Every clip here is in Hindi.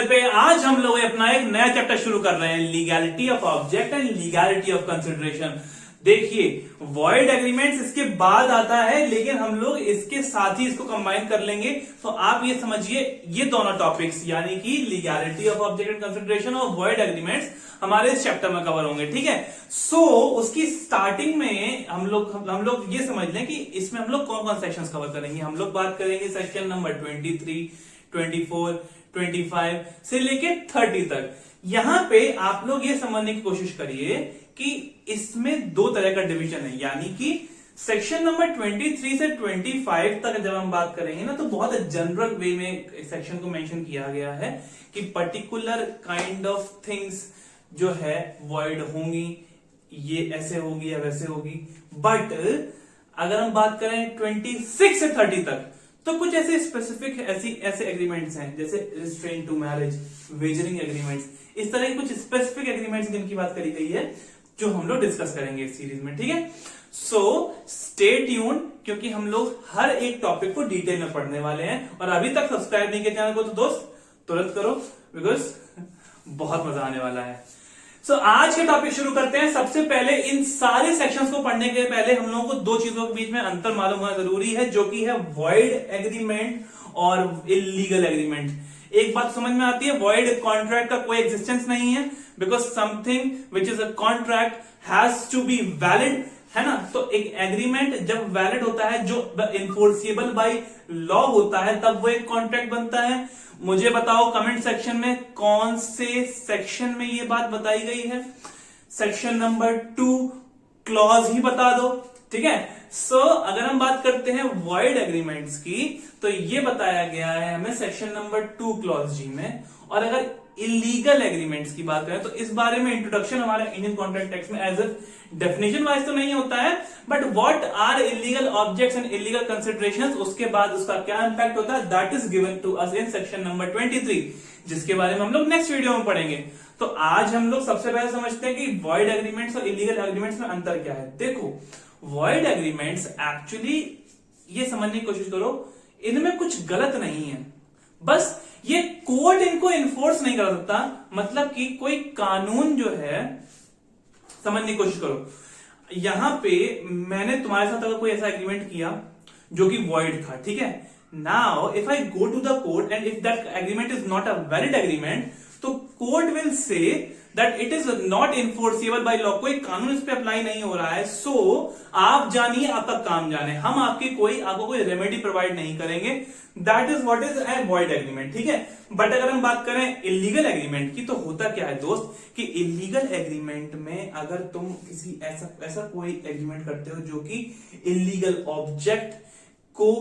चैनल पे आज हम लोग अपना एक नया चैप्टर शुरू कर रहे हैं, legality of object and legality of consideration. देखिए, वॉइड एग्रीमेंट्स इसके बाद आता है, लेकिन हम लोग इसके साथ ही इसको कंबाइन कर लेंगे। तो आप ये समझिए, ये दोनों टॉपिक्स यानी कि legality of object and consideration और वॉइड एग्रीमेंट्स हमारे इस चैप्टर में कवर होंगे, ठीक है। सो उसकी स्टार्टिंग में हम लोग ये समझ लें कि इसमें हम लोग कौन कौन सेक्शंस कवर करेंगे। हम लोग बात करेंगे सेक्शन नंबर 23, 24, 25 से लेके 30 तक। यहां पे आप लोग ये समझने की कोशिश करिए कि इसमें दो तरह का डिवीजन है, यानी कि सेक्शन नंबर 23 से 25 तक जब हम बात करेंगे ना, तो बहुत जनरल वे में सेक्शन को मेंशन किया गया है कि पर्टिकुलर काइंड ऑफ थिंग्स जो है वॉइड होंगी, ये ऐसे होगी या वैसे होगी। बट अगर हम बात करें 26 से 30 तक, तो कुछ ऐसे स्पेसिफिक ऐसे एग्रीमेंट्स हैं, जैसे restraint to marriage, wagering agreements, इस तरह के कुछ स्पेसिफिक एग्रीमेंट्स जिनकी बात करी गई है, जो हम लोग डिस्कस करेंगे इस सीरीज में, ठीक है। सो स्टे ट्यून, क्योंकि हम लोग हर एक टॉपिक को डिटेल में पढ़ने वाले हैं। और अभी तक सब्सक्राइब नहीं किया चैनल को तो दोस्त तुरंत करो, बिकॉज बहुत मजा आने वाला है। सो आज के टॉपिक शुरू करते हैं। सबसे पहले इन सारे सेक्शंस को पढ़ने के पहले हम लोगों को दो चीजों के बीच में अंतर मालूम होना जरूरी है, जो कि है वॉइड एग्रीमेंट और इलीगल एग्रीमेंट। एक बात समझ में आती है, वॉइड कॉन्ट्रैक्ट का कोई एग्जिस्टेंस नहीं है, because something which is a contract has to be valid, है ना। तो एक एग्रीमेंट जब वैलिड होता है, जो इन्फोर्सिबल बाय लॉ होता है, तब वो एक कॉन्ट्रैक्ट बनता है। मुझे बताओ कमेंट सेक्शन में कौन से सेक्शन में ये बात बताई गई है। सेक्शन नंबर 2 क्लॉज ही बता दो, ठीक है। सो अगर हम बात करते हैं वॉइड एग्रीमेंट्स की, तो ये बताया गया है हमें सेक्शन नंबर 2 क्लॉज जी में। और अगर इलीगल एग्रीमेंट्स की बात करें, तो इस बारे में इंट्रोडक्शन हमारे इंडियन कॉन्ट्रैक्ट टेक्स्ट में एज ए डेफिनेशन वाइज तो नहीं होता है, but what are illegal objects and illegal considerations, उसके बाद उसका क्या इंपैक्ट होता है, that is given to us in section number 23, जिसके बारे में हम लोग नेक्स्ट वीडियो में पढ़ेंगे। तो आज हम लोग सबसे पहले समझते हैं कि वॉइड एग्रीमेंट्स और इलीगल एग्रीमेंट्स में अंतर क्या है। देखो, वॉइड एग्रीमेंट्स एक्चुअली, ये समझने की कोशिश करो, इनमें कुछ गलत नहीं है, बस ये कोर्ट इनको इन्फोर्स नहीं कर सकता। मतलब कि कोई कानून जो है, समझने की कोशिश करो, यहां पे मैंने तुम्हारे साथ अगर कोई ऐसा एग्रीमेंट किया जो कि वॉइड था, ठीक है। Now if I go to the court and if that agreement is not a valid agreement, तो court will say that it is not enforceable by law, कोई कानून इस पे अप्लाई नहीं हो रहा है। सो आप जानिए, आपका काम जाने, हम आपको कोई रेमेडी प्रोवाइड नहीं करेंगे। That is what is a void agreement, ठीक है। बट अगर हम बात करें इलीगल एग्रीमेंट की, तो होता क्या है दोस्त कि इलीगल एग्रीमेंट में अगर तुम किसी ऐसा कोई एग्रीमेंट करते हो जो कि इलीगल ऑब्जेक्ट को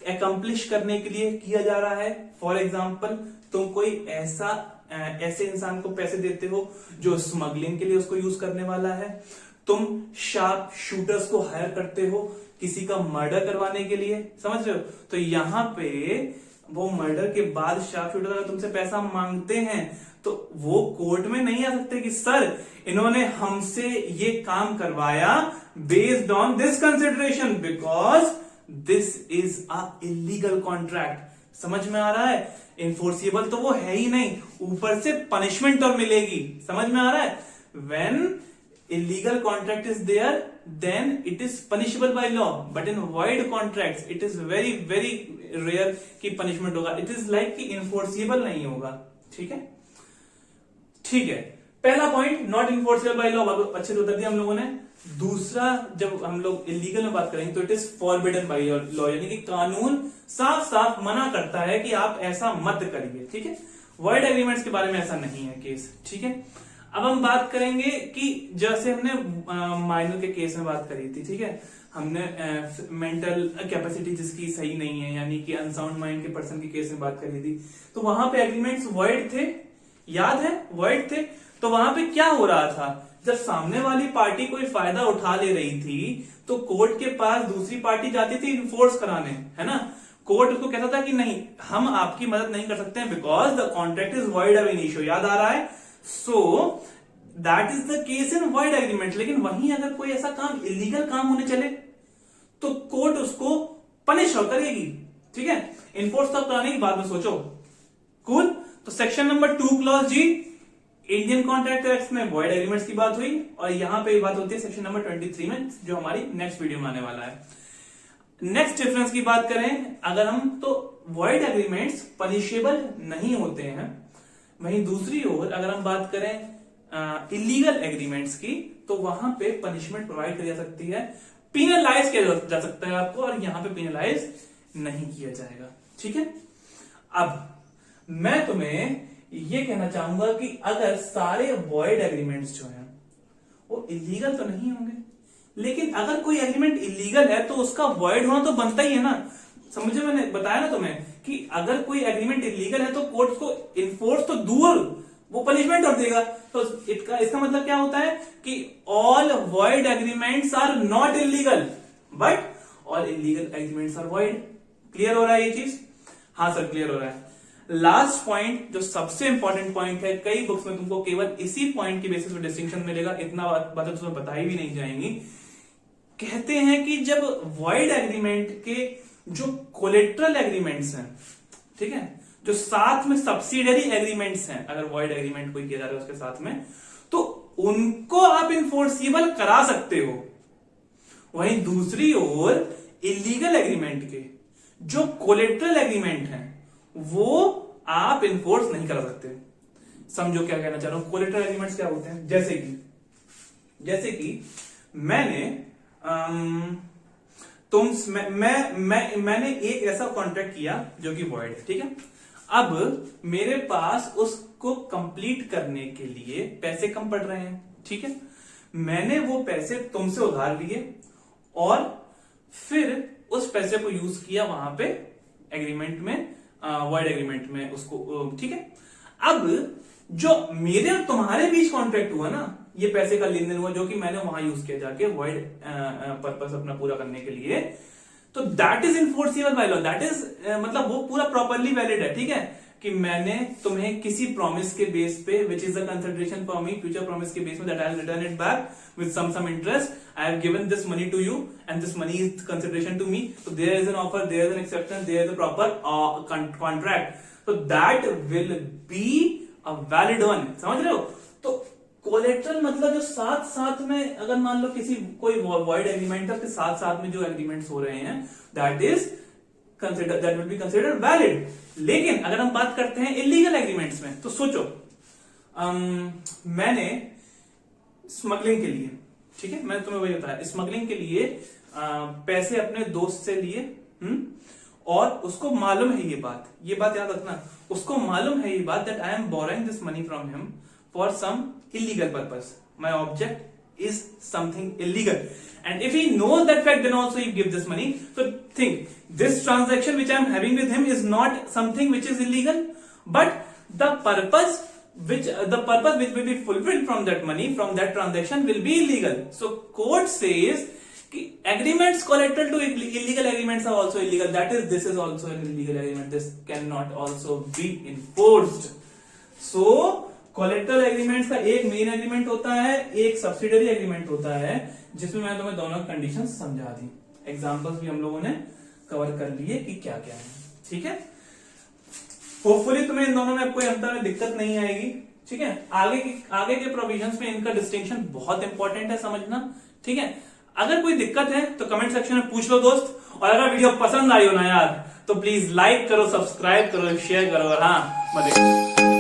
एकम्प्लिश करने के लिए किया जा रहा है, फॉर एग्जाम्पल तुम कोई ऐसे इंसान को पैसे देते हो जो स्मगलिंग के लिए उसको यूज करने वाला है, तुम शार्प शूटर्स को हायर करते हो किसी का मर्डर करवाने के लिए, समझ रहे हो। तो यहां पे वो मर्डर के बाद शार्प शूटर अगर तुमसे पैसा मांगते हैं, तो वो कोर्ट में नहीं आ सकते कि सर इन्होंने हमसे ये काम करवाया based on this consideration, because this is a illegal contract. समझ में आ रहा है, इन्फोर्सिबल तो वो है ही नहीं, ऊपर से पनिशमेंट और मिलेगी। समझ में आ रहा है, when illegal contract is there, then it is punishable by law, but in void contracts it is very very rare कि punishment होगा, it is like कि enforceable नहीं होगा, ठीक है। ठीक है, पहला point not enforceable by law अच्छे से बता दिया हम लोगों ने। दूसरा, जब हम लोग इलीगल में बात करेंगे, तो it is forbidden by law, यानी कि कानून साफ साफ मना करता है कि आप ऐसा मत करिए, ठीक है। वॉइड एग्रीमेंट्स के बारे में ऐसा नहीं है केस, ठीक है। अब हम बात करेंगे कि जैसे हमने माइनर के केस में बात करी थी, ठीक है। हमने मेंटल कैपेसिटी जिसकी सही नहीं है, यानी कि अनसाउंड माइंड के पर्सन के केस में बात करी थी, तो वहां पे एग्रीमेंट्स वॉइड थे, याद है, वॉइड थे। तो वहां पे क्या हो रहा था, जब सामने वाली पार्टी कोई फायदा उठा ले रही थी, तो कोर्ट के पास दूसरी पार्टी जाती थी इन्फोर्स कराने, है ना। कोर्ट उसको कहता था कि नहीं, हम आपकी मदद नहीं कर सकते हैं, because the contract is void अब इनिशियो, याद आ रहा है। So that is the case in void agreement. लेकिन वहीं अगर कोई ऐसा काम इलीगल काम होने चले, तो कोर्ट उसको पनिश करेगी, ठीक है। इन्फोर्स तक कराने की बाद में सोचो, कूल। तो सेक्शन नंबर 2 क्लॉज जी, इंडियन कॉन्ट्रैक्ट एक्ट में वॉइड एग्रीमेंट्स की बात हुई, और यहां पे बात होती है सेक्शन नंबर 23 में, जो हमारी नेक्स्ट वीडियो में आने वाला है। नेक्स्ट डिफरेंस की बात करें अगर हम, तो वॉइड एग्रीमेंट्स पनिशेबल नहीं होते हैं। वहीं दूसरी ओर अगर हम बात करें इलीगल एग्रीमेंट्स की, तो वहां पे पनिशमेंट प्रोवाइड की जा सकती है, पीनलाइज किया जा सकता है आपको, और यहां पे पीनलाइज नहीं किया जाएगा। ठीक है, अब मैं तुम्हें ये कहना चाहूंगा कि अगर सारे वॉइड एग्रीमेंट्स जो हैं वो इलीगल तो नहीं होंगे, लेकिन अगर कोई एग्रीमेंट इलीगल है तो उसका वॉइड होना तो बनता ही है ना। समझे, मैंने बताया ना तुम्हें कि अगर कोई एग्रीमेंट इलीगल है तो कोर्ट को इन्फोर्स तो दूर, वो पनिशमेंट कर देगा। तो इसका मतलब क्या होता है कि all void agreements are not illegal but all illegal agreements are void. Clear हो रहा है ये चीज? हाँ सर, क्लियर हो रहा है। लास्ट पॉइंट जो सबसे इंपॉर्टेंट पॉइंट है, कई बुक्स में तुमको केवल इसी पॉइंट की बेसिस पे डिस्टिंक्शन मिलेगा, इतना बात तुम्हें बताई भी नहीं जाएंगी। कहते हैं कि जब वॉइड एग्रीमेंट के जो कोलेट्रल एग्रीमेंट्स हैं, ठीक है, जो साथ में सब्सिडरी एग्रीमेंट्स हैं, अगर वॉइड एग्रीमेंट कोई किया जा रहा है उसके साथ में, तो उनको आप इन्फोर्सिबल करा सकते हो। वहीं दूसरी ओर इलीगल एग्रीमेंट के जो कोलेट्रल एग्रीमेंट हैं वो आप इन्फोर्स नहीं कर सकते। समझो क्या कहना चाह रहा हूं। कोलेट्रल एग्रीमेंट्स क्या होते हैं? जैसे कि मैंने मैंने एक ऐसा कॉन्ट्रैक्ट किया जो कि वॉइड है, ठीक है। अब मेरे पास उसको कंप्लीट करने के लिए पैसे कम पड़ रहे हैं, ठीक है। मैंने वो पैसे तुमसे उधार लिए और फिर उस पैसे को यूज किया वहां पे एग्रीमेंट में, वॉइड एग्रीमेंट में उसको, ठीक है। अब जो मेरे और तुम्हारे बीच कॉन्ट्रैक्ट हुआ ना, ये पैसे का लेन देन हुआ जो कि मैंने वहां यूज किया जाके वॉइड पर्पस अपना पूरा करने के लिए, तो that is enforceable by law. That is मतलब वो पूरा प्रॉपरली वैलिड है, ठीक है, कि मैंने तुम्हें किसी प्रॉमिस के बेस पे, which is the consideration for me, future promise के बेस में, that I will return it back with some interest, I have given this money to you and this money is consideration to me, so there is an offer, there is an acceptance, there is a proper contract, so that will be a valid one। समझ रहे हो? तो कोलेट्रल मतलब जो साथ साथ में, अगर मान लो किसी कोई वॉइड एग्रीमेंट है, साथ साथ में जो एग्रीमेंट्स हो रहे हैं, that will be considered valid. लेकिन अगर हम बात करते हैं इलीगल एग्रीमेंट्स में, तो सोचो मैंने स्मगलिंग के लिए, ठीक है, मैंने तुम्हें वही बताया, स्मगलिंग के लिए पैसे अपने दोस्त से लिए, और उसको मालूम है ये बात याद रखना, उसको मालूम है ये बात that I am borrowing this money from him for some illegal purpose, my object is something illegal, and if he knows that fact then also he gives this money. So think, this transaction which I am having with him is not something which is illegal, but the purpose which will be fulfilled from that money, from that transaction, will be illegal. So court says कि agreements collateral to illegal agreements are also illegal, that is, this is also an illegal agreement, this cannot also be enforced. So collateral agreements का एक मेन एग्रीमेंट होता है, एक सब्सिडरी एग्रीमेंट होता है, जिसमें मैं तुम्हें दोनों कंडीशंस समझा दी, एग्जांपल्स भी हम लोगों ने कवर कर लिए कि क्या क्या है, ठीक है। होपफुली तुम्हें इन दोनों में कोई अंतर में दिक्कत नहीं आएगी, ठीक है। आगे के प्रोविजंस में इनका डिस्टिंक्शन बहुत इंपॉर्टेंट है समझना, ठीक है। अगर कोई दिक्कत है तो कमेंट सेक्शन में पूछ लो दोस्त, और अगर वीडियो पसंद आई हो ना यार, तो प्लीज लाइक करो, सब्सक्राइब करो, शेयर करो, और हाँ मजे